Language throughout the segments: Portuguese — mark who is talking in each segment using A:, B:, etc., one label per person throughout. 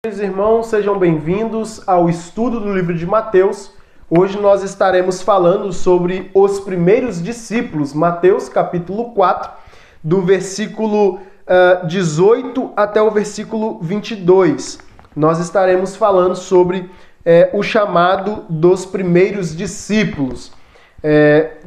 A: Meus irmãos, sejam bem-vindos ao estudo do livro de Mateus. Hoje nós estaremos falando sobre os primeiros discípulos, Mateus capítulo 4, do versículo 18 até o versículo 22. Nós estaremos falando sobre o chamado dos primeiros discípulos.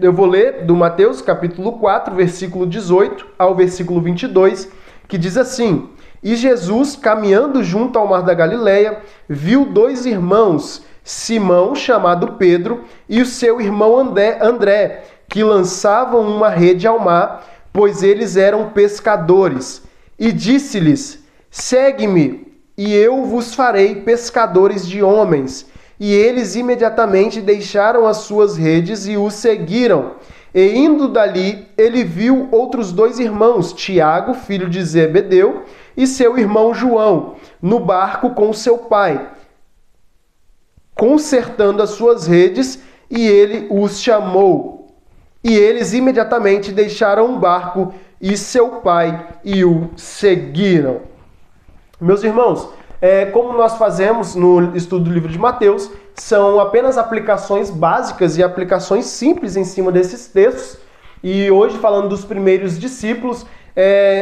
A: Eu vou ler do Mateus capítulo 4, versículo 18 ao versículo 22, que diz assim: E Jesus, caminhando junto ao mar da Galileia, viu dois irmãos, Simão, chamado Pedro, e o seu irmão André, que lançavam uma rede ao mar, pois eles eram pescadores. E disse-lhes: Segue-me, e eu vos farei pescadores de homens. E eles imediatamente deixaram as suas redes e o seguiram. E indo dali, ele viu outros dois irmãos, Tiago, filho de Zebedeu, e seu irmão João, no barco com seu pai, consertando as suas redes, e ele os chamou. E eles imediatamente deixaram o barco e seu pai e o seguiram. Meus irmãos, como nós fazemos no estudo do livro de Mateus, são apenas aplicações básicas e aplicações simples em cima desses textos. E hoje, falando dos primeiros discípulos,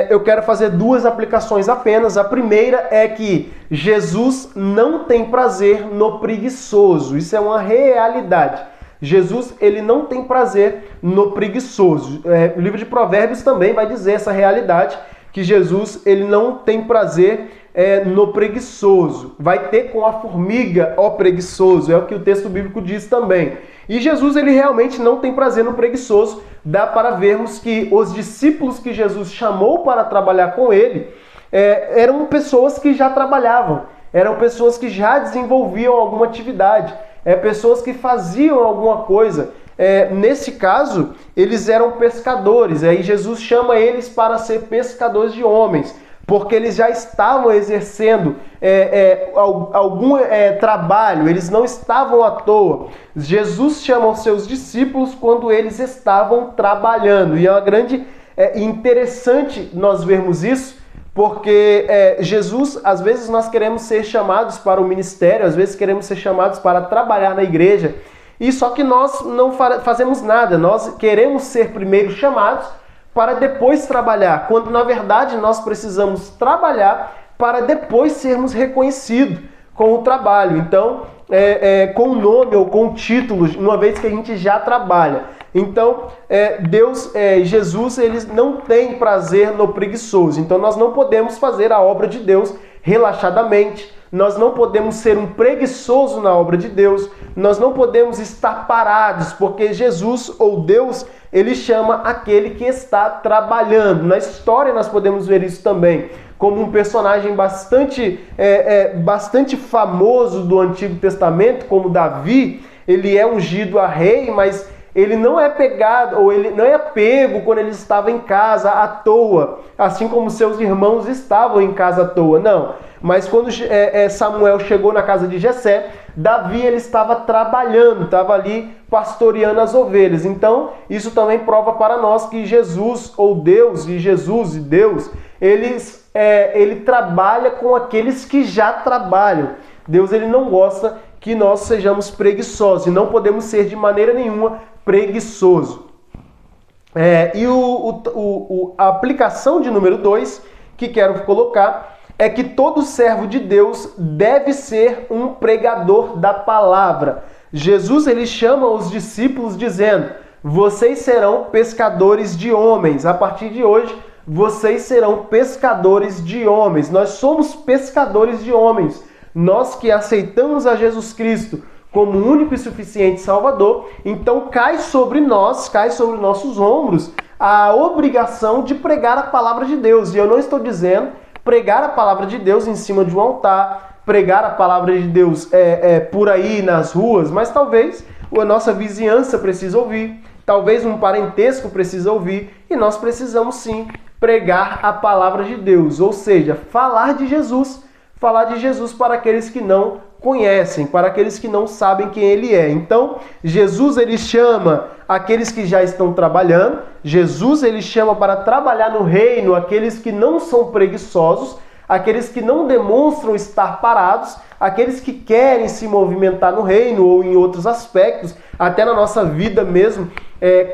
A: eu quero fazer duas aplicações apenas. A primeira é que Jesus não tem prazer no preguiçoso. Isso é uma realidade. Jesus, ele não tem prazer no preguiçoso. O livro de Provérbios também vai dizer essa realidade, que Jesus, ele não tem prazer no preguiçoso. Vai ter com a formiga, ó preguiçoso. É o que o texto bíblico diz também. E Jesus, ele realmente não tem prazer no preguiçoso. Dá para vermos que os discípulos que Jesus chamou para trabalhar com ele eram pessoas que já trabalhavam, eram pessoas que já desenvolviam alguma atividade, pessoas que faziam alguma coisa. Nesse caso, eles eram pescadores. Aí Jesus chama eles para ser pescadores de homens, porque eles já estavam exercendo algum trabalho, eles não estavam à toa. Jesus chama os seus discípulos quando eles estavam trabalhando. E é uma grande interessante nós vermos isso, porque Jesus, às vezes nós queremos ser chamados para o ministério, às vezes queremos ser chamados para trabalhar na igreja, e só que nós não fazemos nada. Nós queremos ser primeiro chamados para depois trabalhar, quando na verdade nós precisamos trabalhar para depois sermos reconhecidos com o trabalho. Então, com o nome ou com o título, uma vez que a gente já trabalha. Então, Jesus, ele não tem prazer no preguiçoso. Então, nós não podemos fazer a obra de Deus relaxadamente. Nós não podemos ser um preguiçoso na obra de Deus. Nós não podemos estar parados, porque Jesus ou Deus, ele chama aquele que está trabalhando. Na história nós podemos ver isso também, como um personagem bastante famoso do Antigo Testamento, como Davi. Ele é ungido a rei, mas ele não é pegado, ou ele não é pego quando ele estava em casa à toa, assim como seus irmãos estavam em casa à toa, não. Mas quando Samuel chegou na casa de Jessé, Davi, ele estava trabalhando, estava ali pastoreando as ovelhas. Então, isso também prova para nós que Jesus, ou Deus, e Jesus e Deus, ele trabalha com aqueles que já trabalham. Deus, ele não gosta que nós sejamos preguiçosos, e não podemos ser de maneira nenhuma preguiçoso. A aplicação de número 2, que quero colocar, é que todo servo de Deus deve ser um pregador da palavra. Jesus, ele chama os discípulos dizendo: vocês serão pescadores de homens. A partir de hoje, vocês serão pescadores de homens. Nós somos pescadores de homens. Nós que aceitamos a Jesus Cristo como único e suficiente Salvador, então cai sobre nós, cai sobre nossos ombros a obrigação de pregar a palavra de Deus. E eu não estou dizendo pregar a palavra de Deus em cima de um altar, pregar a palavra de Deus por aí nas ruas, mas talvez a nossa vizinhança precisa ouvir, talvez um parentesco precisa ouvir, e nós precisamos sim pregar a palavra de Deus, ou seja, falar de Jesus para aqueles que não conhecem, para aqueles que não sabem quem ele é. Então, Jesus, ele chama aqueles que já estão trabalhando, Jesus, ele chama para trabalhar no reino aqueles que não são preguiçosos, aqueles que não demonstram estar parados, aqueles que querem se movimentar no reino ou em outros aspectos, até na nossa vida mesmo,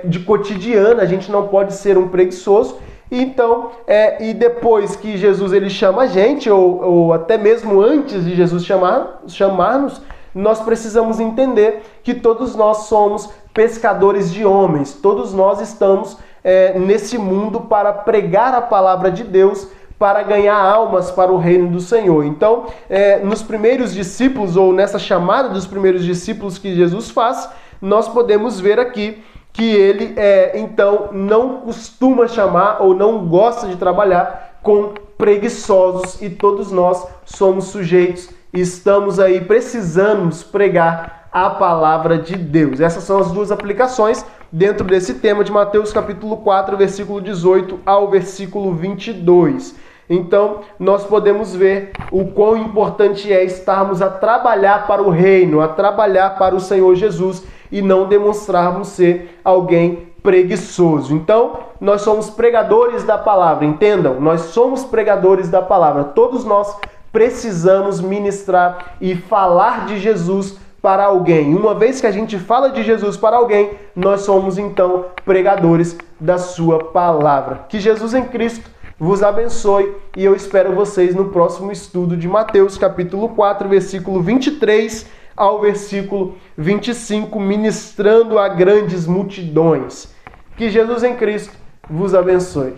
A: de cotidiana, a gente não pode ser um preguiçoso. Então, e depois que Jesus ele chama a gente, ou até mesmo antes de Jesus chamar-nos, nós precisamos entender que todos nós somos pescadores de homens, todos nós estamos nesse mundo para pregar a palavra de Deus, para ganhar almas para o reino do Senhor. Então, nos primeiros discípulos, ou nessa chamada dos primeiros discípulos que Jesus faz, nós podemos ver aqui que ele, então, não costuma chamar ou não gosta de trabalhar com preguiçosos, e todos nós somos sujeitos e estamos aí, precisamos pregar a palavra de Deus. Essas são as duas aplicações dentro desse tema de Mateus capítulo 4, versículo 18 ao versículo 22. Então, nós podemos ver o quão importante é estarmos a trabalhar para o reino, a trabalhar para o Senhor Jesus e não demonstrarmos ser alguém preguiçoso. Então, nós somos pregadores da palavra, entendam? Nós somos pregadores da palavra. Todos nós precisamos ministrar e falar de Jesus para alguém. Uma vez que a gente fala de Jesus para alguém, nós somos então pregadores da sua palavra. Que Jesus em Cristo vos abençoe e eu espero vocês no próximo estudo de Mateus capítulo 4, versículo 23 ao versículo 25, ministrando a grandes multidões. Que Jesus em Cristo vos abençoe.